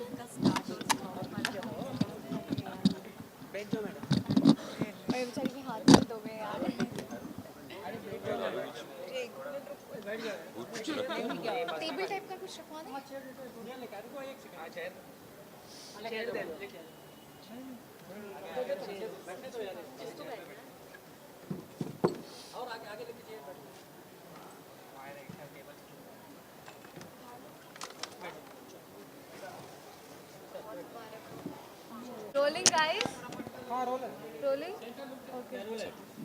Audition का start और बेचारी के हाथ में दो में यार। टेबल टाइप का कुछ रखवा दें। Rolling guys, rolling. Okay.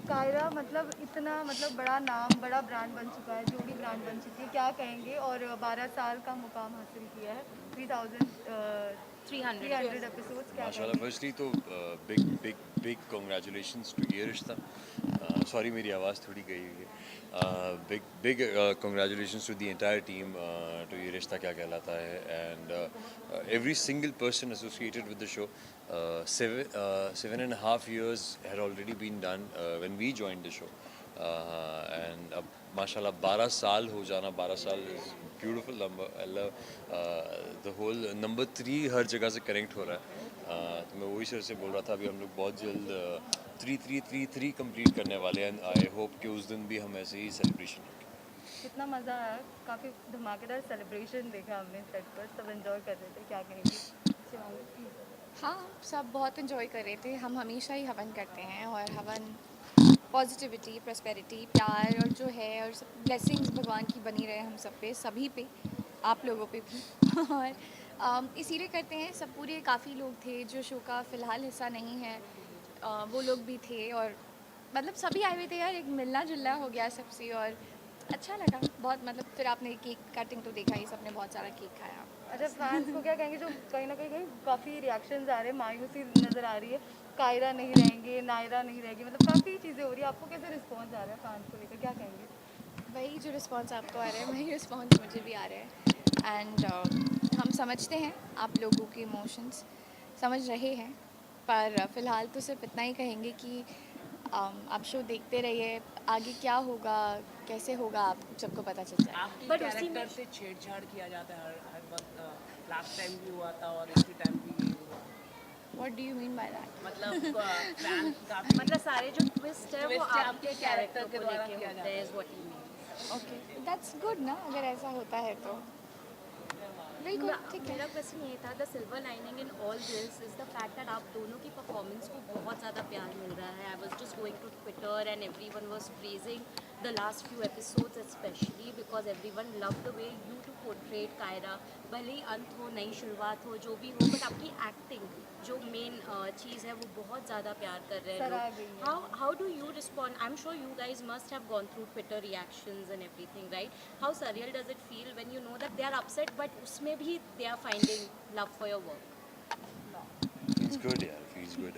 Kaira मतलब इतना मतलब बड़ा नाम, बड़ा ब्रांड बन चुका है, जोड़ी ब्रांड बन चुकी है, क्या कहेंगे? और 12 साल का मुकाम हासिल किया है, 300 एपिसोड्स, क्या माशाल्लाह। कहेंगे? फर्स्टली तो big big big congratulations to Yeh Rishta. Sorry मेरी आवाज़ थोड़ी गई हुई है। Big big congratulations to the entire team to Yeh Rishta Kya Kehlata Hai, and every single person associated with the show. 7.5 years had already been done when we joined the show. And अब माशाल्लाह 12 साल हो जाना, 12 साल is beautiful number. I love the whole number 3 हर जगह से connect हो रहा है. तो मैं वही सर से बोल रहा था, अभी हम लोग बहुत जल्द 3 कंप्लीट करने वाले हैं. आई होप कि उस दिन भी हम ऐसे ही सेलिब्रेशन रखें. कितना मज़ा आया, काफ़ी धमाकेदार सेलिब्रेशन देखा हमने सेट पर, सब एंजॉय कर रहे थे, क्या कहेंगे? शिवांगी? हाँ, सब बहुत इन्जॉय कर रहे थे। हम हमेशा ही हवन करते हैं और हवन पॉजिटिविटी, प्रॉस्पेरिटी, प्यार और जो है और सब ब्लेसिंग्स भगवान की बनी रहे हम सब पे, सभी पे, आप लोगों पे भी और इसीलिए करते हैं। सब पूरे काफ़ी लोग थे जो शो का फ़िलहाल हिस्सा नहीं है, वो लोग भी थे और मतलब सभी आए हुए थे यार, एक मिलना-जुलना हो गया सबसे और अच्छा लगा बहुत। मतलब फिर आपने केक कटिंग तो देखा ही, सबने बहुत सारा केक खाया। अच्छा, फैंस को क्या कहेंगे जो कहीं ना कहीं काफ़ी रिएक्शंस आ रहे हैं, मायूसी नज़र आ रही है, कायरा नहीं रहेंगे, नायरा नहीं रहेगी, मतलब काफ़ी चीज़ें हो रही है, आपको कैसे रिस्पॉन्स आ रहा है फैंस को लेकर, क्या कहेंगे? वही जो रिस्पॉन्स आपको आ रहा है वही रिस्पॉन्स मुझे भी आ रहा है एंड हम समझते हैं आप लोगों के इमोशंस, समझ रहे हैं। पर फ़िलहाल तो सिर्फ इतना ही कहेंगे कि आप शो देखते रहिए, आगे क्या होगा, कैसे होगा, आप सबको पता चल जाएगा। आपके बट उसी में कैरेक्टर से छेड़छाड़ किया जाता है हर हर वक्त. लास्ट टाइम भी हुआ था और इसी टाइम भी यही हुआ. What do you mean by that? मतलब फैन काफी मतलब सारे जो ट्विस्ट है वो ट्विस्ट है आपके आपके कैरेक्टर कैरेक्टर के को द्वारा लेके किया होते जाता हैं, है. Is what you mean. Okay, that's good ना, अगर ऐसा होता है तो बिल्कुल ठीक मेरा है। क्वेश्चन ये था, the silver lining in all this is the fact that आप दोनों की परफॉर्मेंस को बहुत ज़्यादा प्यार मिल रहा है. I was just going to Twitter and everyone was praising the last few episodes specially because everyone love the way you to portrait Kaira. भले ही अंत हो, नई शुरुआत हो, जो भी हो, बट आपकी एक्टिंग जो मेन चीज़ है वो बहुत ज़्यादा प्यार कर रहे हैं सराहा लोग. गई है। How do you respond? I'm sure you guys must have gone through Twitter reactions and everything, right? How surreal does it feel when you know that they are upset, but उसमें भी they are finding love for your work? Feels good यार, feels good.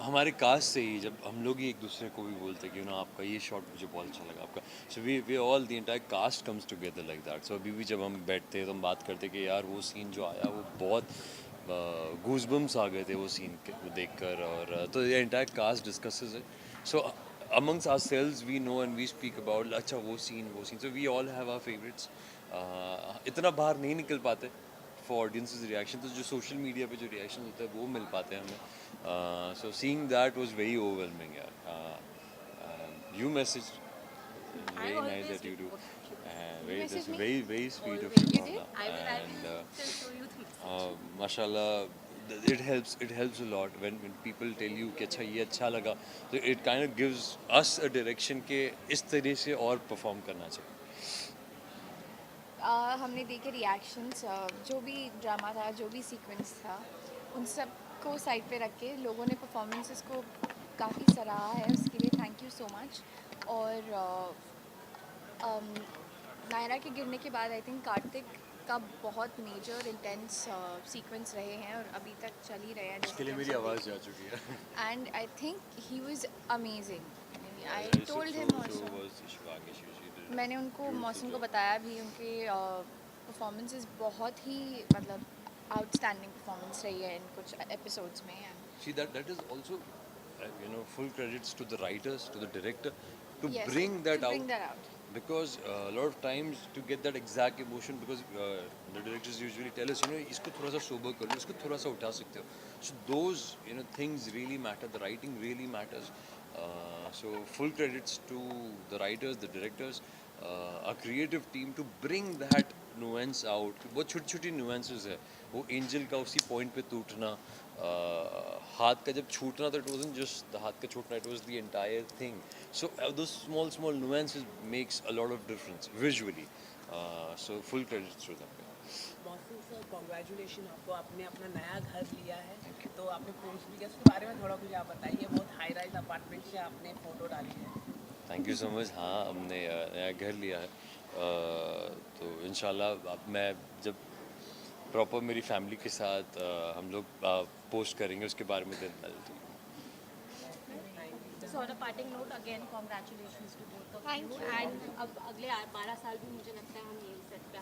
हमारे cast से ही जब हम लोग ही एक दूसरे को भी बोलते हैं कि ना आपका ये शॉट मुझे बहुत अच्छा लगा आपका, so we all the entire cast comes together like that. So अभी भी जब हम बैठते हैं तो हम बात करते कि यार वो सीन जो आया वो बहुत गूजबम्स आ गए थे वो सीन वो देख कर. और तो ये entire cast discusses it. So amongst ourselves we know and we speak about अच्छा वो scene, so we all have our favorites. इतना बाहर नहीं निकल पाते फॉर ऑडियंसेस रिएक्शन, तो जो सोशल मीडिया पे जो रिएक्शन होता है वो मिल पाते हैं हमें. So seeing that was very overwhelming यार. You message I very nice always that you do, report. and You very message me? very sweet of Always. you, You did? Bhavna. I And will still show you the message. mashallah, it helps a lot when people tell you कि अच्छा ये अच्छा लगा, so it kind of gives us a direction कि इस तरह से और perform करना चाहिए. हमने देखे रिएक्शंस, जो भी ड्रामा था, जो भी सीक्वेंस था, उन सब को साइड पे रख के लोगों ने परफॉर्मेंसेस को काफ़ी सराहा है, उसके लिए थैंक यू सो मच. और नायरा के गिरने के बाद आई थिंक कार्तिक का बहुत मेजर इंटेंस सीक्वेंस रहे हैं और अभी तक चल ही रहे हैं. इसके लिए मेरी आवाज़ जा चुकी है. And I think he was amazing. I So told so him so also. was Shivangi. She did a मैंने उनको beautiful मौसम को job. बताया भी, उनके परफॉर्मेंसेस बहुत ही मतलब आउटस्टैंडिंग परफॉर्मेंस रही है इन कुछ एपिसोड्स में. See that is also full credits to the writers, to the director, to Yes, bring to that bring out. that out. because a lot of times to get that exact emotion, because the directors usually tell us, इसको थोड़ा सा sober कर लो, इसको थोड़ा सा उठा सकते हो. So those things really matter. The writing really matters. So full credits to the writers, the directors, a creative team to bring that nuance out. बहुत छोटी छोटी nuances है. वो एंजल का उसी पॉइंट पे टूटना, हाथ का जब छूटना, तो इट वाजंट जस्ट द हाथ का छूटना, it was the entire thing. So those small small nuances makes a lot of difference visually. So full credit to them. मौसम सर, कॉन्ग्रेचुलेशन आपको, आपने अपना नया घर लिया है. तो आपने पोस्ट भी किया, उसके बारे में थोड़ा कुछ आप बताइए. बहुत हाई राइज अपार्टमेंट से आपने फ़ोटो डाली है. Thank you so much. हाँ, हमने नया घर लिया है. तो इंशाल्लाह अब मैं जब प्रॉपर मेरी फैमिली के साथ हम लोग पोस्ट करेंगे, उसके बारे में दिन डालते हैं. So on a parting note, again, congratulations to both of Thank you. And अब अगले 12 साल भी मुझे लगता है हम यही सेट पे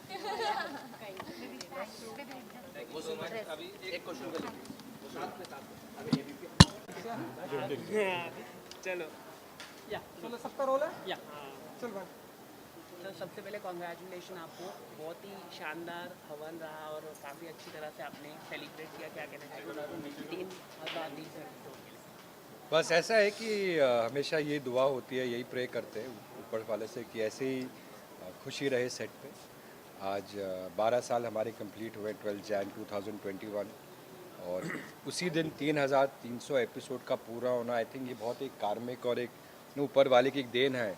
चलो या चलो सबका रोल है या चल भाई तो सबसे पहले कॉन्ग्रेचुलेशन आपको. बहुत ही शानदार हवन रहा और काफ़ी अच्छी तरह से आपने सेलिब्रेट किया. क्या कहना चाहिए 3,000 बस ऐसा है कि हमेशा ये दुआ होती है, यही प्रे करते हैं ऊपर वाले से कि ऐसे ही खुशी रहे सेट पे. आज 12 साल हमारे कंप्लीट हुए 12 जैन 2021 और उसी दिन 3,300 एपिसोड का पूरा होना, आई थिंक ये बहुत एक कार्मिक और एक ऊपर वाले की एक देन है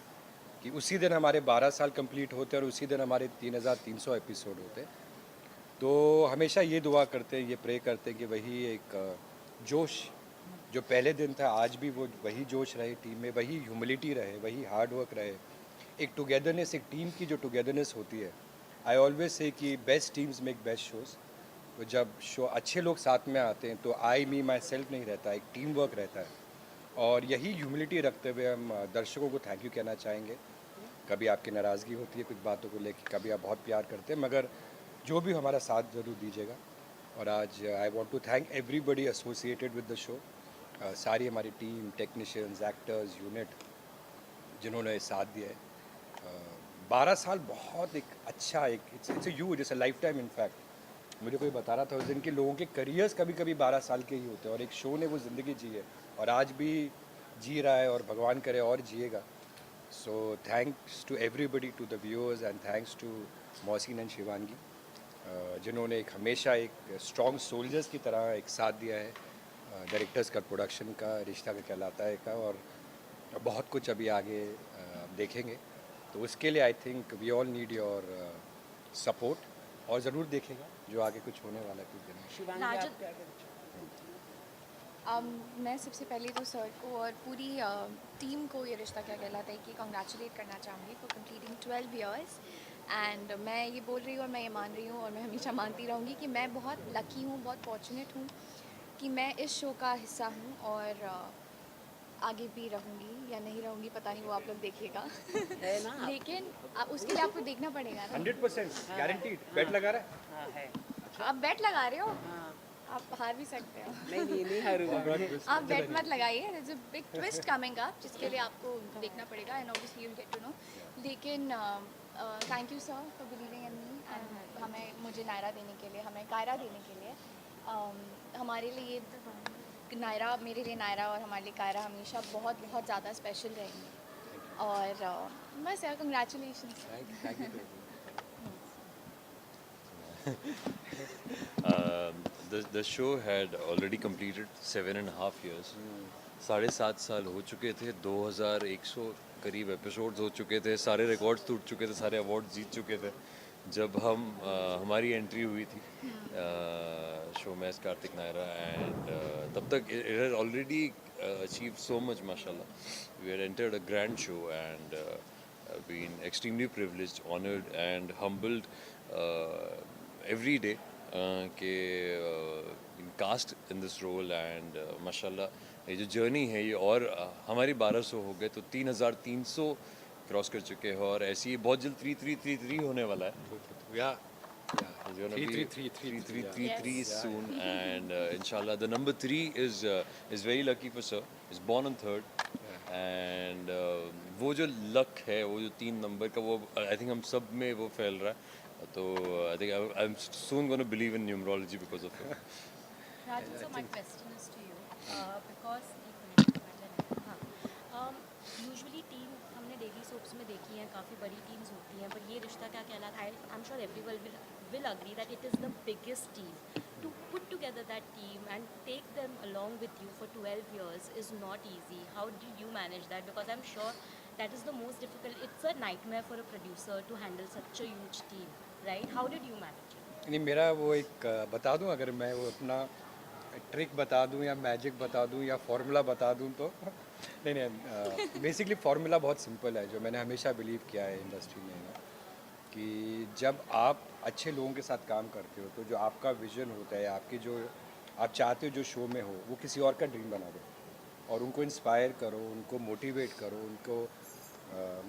कि उसी दिन हमारे 12 साल कंप्लीट होते और उसी दिन हमारे 3,300 एपिसोड होते. तो हमेशा ये दुआ करते हैं, ये प्रे करते हैं कि वही एक जोश जो पहले दिन था, आज भी वो वही जोश रहे टीम में, वही ह्यूमिलिटी रहे, वही हार्ड वर्क रहे, एक टुगेदरनेस, एक टीम की जो टुगेदरनेस होती है. आई ऑलवेज से कि best teams make best shows. तो जब शो अच्छे लोग साथ में आते हैं तो आई मी माई सेल्फ नहीं रहता, एक टीम वर्क रहता है. और यही ह्यूमिलिटी रखते हुए हम दर्शकों को थैंक यू कहना चाहेंगे. कभी आपकी नाराज़गी होती है कुछ बातों को लेकर, कभी आप बहुत प्यार करते हैं, मगर जो भी हमारा साथ ज़रूर दीजिएगा. और आज I want to thank everybody associated with the show. सारी हमारी टीम, टेक्नीशियंस, एक्टर्स, यूनिट जिन्होंने साथ दिया है. 12 साल बहुत एक अच्छा एक it's a huge, it's a life time. In fact मुझे कोई बता रहा था उस दिन कि लोगों के करियर्स कभी कभी 12 साल के ही होते हैं और एक शो ने वो ज़िंदगी जी है और आज भी जी रहा है और भगवान करे और जिएगा. So thanks to everybody, to the viewers and thanks to Mohsin and Shivangi जिन्होंने एक हमेशा एक स्ट्रॉन्ग सोल्जर्स की तरह एक साथ दिया है. डायरेक्टर्स का, प्रोडक्शन का, रिश्ता का कहलाता है का, और बहुत कुछ अभी आगे देखेंगे. तो उसके लिए I think we all need your support और ज़रूर देखेगा जो आगे कुछ होने वाला है कुछ दिन में. शिवानी राजद- आप क्या कहना चाहेंगे? मैं सबसे पहले तो सर को और पूरी टीम को ये रिश्ता क्या कहलाता है कि कॉन्ग्रेचुलेट करना चाहूँगी फॉर कंप्लीटिंग 12 ईयर्स. एंड मैं ये बोल रही हूँ और मैं ये मान रही हूँ और मैं हमेशा मानती रहूँगी कि मैं बहुत लकी हूँ, बहुत फॉर्चुनेट हूँ कि मैं इस शो का हिस्सा हूँ और आगे भी रहूँगी या नहीं रहूँगी पता नहीं, वो आप लोग देखिएगा. है ना आप? लेकिन उसके लिए आपको देखना पड़ेगा ना. 100% गारंटीड. बेट लगा रहा है. हाँ है. आप बेट लगा रहे हो, हाँ आप हार भी सकते हो. नहीं हारूंगा. आप बेट मत लगाइए. There is a big twist coming up जिसके लिए आपको देखना पड़ेगा and obviously you will get to know. लेकिन thank you sir for believing in me and मुझे नायरा देने के लिए, हमें कायरा देने के लिए. हमारे लिए नायरा, मेरे लिए नायरा और हमारे लिए कायरा हमेशा बहुत बहुत ज़्यादा स्पेशल रहेंगे. और बस यार congratulation. Thank you. The show had already completed 7.5 years. 7.5 साल हो चुके थे, 2,100 करीब एपिसोड्स हो चुके थे, सारे रिकॉर्ड्स टूट चुके थे, सारे अवार्ड जीत चुके थे जब हमारी एंट्री हुई थी शो में एज कार्तिक नायरा. एंड तब तक it had already achieved so much, mashallah. We had entered a grand show and been extremely privileged, honored and humbled every day के cast in this role. And माशाल्लाह ये जो journey है ये और हमारी 1200 हो गए तो 3,300 क्रॉस कर चुके हैं और ऐसी बहुत जल्द 3,333 होने वाला है. या It's gonna be 3,333 soon, and inshallah the number 3 is very lucky for sir. He's born on 3rd, and वो जो लक है, वो जो 3 नंबर का, वो आई थिंक हम सब में वो फैल रहा है. तो I think I am soon gonna believe in numerology because of it. Rajan, so my question is to you because हाँ यूजुअली टीम हमने डेली सोप्स में देखी हैं, काफ़ी बड़ी टीम्स होती हैं, बट ये रिश्ता क्या कहलाता है, I am sure everyone will agree that it is the biggest team. To put together that team and take them along with you for 12 years is not easy. How did you manage that? Because I'm sure that is the most difficult. It's a nightmare for a producer to handle such a huge team, right? How did you manage it? नहीं, मेरा वो एक बता दूं, अगर मैं वो अपना ट्रिक बता दूं या मैजिक बता दूं या फॉर्मूला बता दूं तो नहीं, बेसिकली फार्मूला बहुत सिंपल है, जो मैंने हमेशा बिलीव किया है इंडस्ट्री में ना, कि जब आप अच्छे लोगों के साथ काम करते हो तो जो आपका विजन होता है, आपकी जो आप चाहते हो जो शो में हो, वो किसी और का ड्रीम बना दो और उनको इंस्पायर करो, उनको मोटिवेट करो, उनको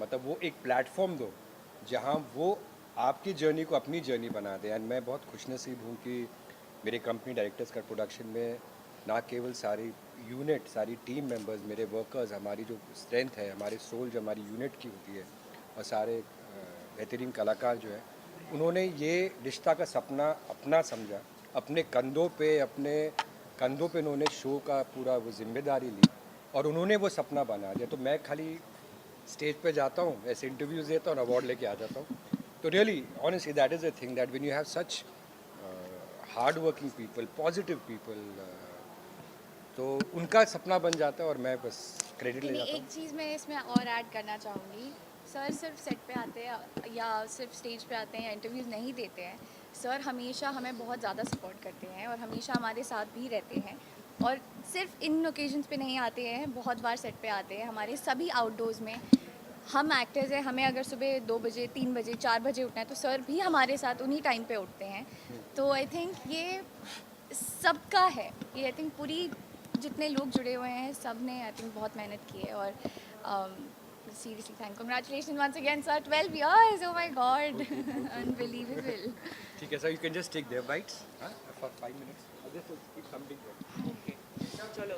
मतलब वो एक प्लेटफॉर्म दो जहाँ वो आपकी जर्नी को अपनी जर्नी बना दे. एंड मैं बहुत खुशनसीब हूँ कि मेरे कंपनी डायरेक्टर्स का प्रोडक्शन में ना केवल सारी यूनिट, सारी टीम मेंबर्स, मेरे वर्कर्स, हमारी जो स्ट्रेंथ है, हमारी सोल जो हमारी यूनिट की होती है, और सारे बेहतरीन कलाकार जो है, उन्होंने ये रिश्ता का सपना अपना समझा, अपने कंधों पे उन्होंने शो का पूरा वो जिम्मेदारी ली और उन्होंने वो सपना बना दिया. तो मैं खाली स्टेज पे जाता हूँ, ऐसे इंटरव्यूज़ देता हूँ, अवार्ड लेके आ जाता हूँ. तो really honestly that is the thing, that when you have such hard working people, positive people, तो उनका सपना बन जाता है और मैं बस क्रेडिट ले नहीं, जाता हूँ. एक चीज़ मैं इसमें और ऐड करना चाहूँगी. सर सिर्फ सेट पे आते हैं या सिर्फ स्टेज पे आते हैं या इंटरव्यूज़ नहीं देते हैं. सर हमेशा हमें बहुत ज़्यादा सपोर्ट करते हैं और हमेशा हमारे साथ भी रहते हैं. और सिर्फ इन ओकेजन्स पे नहीं आते हैं, बहुत बार सेट पे आते हैं. हमारे सभी आउटडोर्स में हम एक्टर्स हैं, हमें अगर सुबह 2 बजे, 3 बजे, 4 बजे उठना है तो सर भी हमारे साथ उन्हीं टाइम पे उठते हैं. तो आई थिंक ये सबका है. ये आई थिंक पूरी जितने लोग जुड़े हुए हैं सब ने आई थिंक बहुत मेहनत की है. और seriously congratulation once again sir. 12 years, oh my god. Unbelievable. ठीक है sir, you can just take their bites for 5 minutes. This will keep something there. Okay, चलो.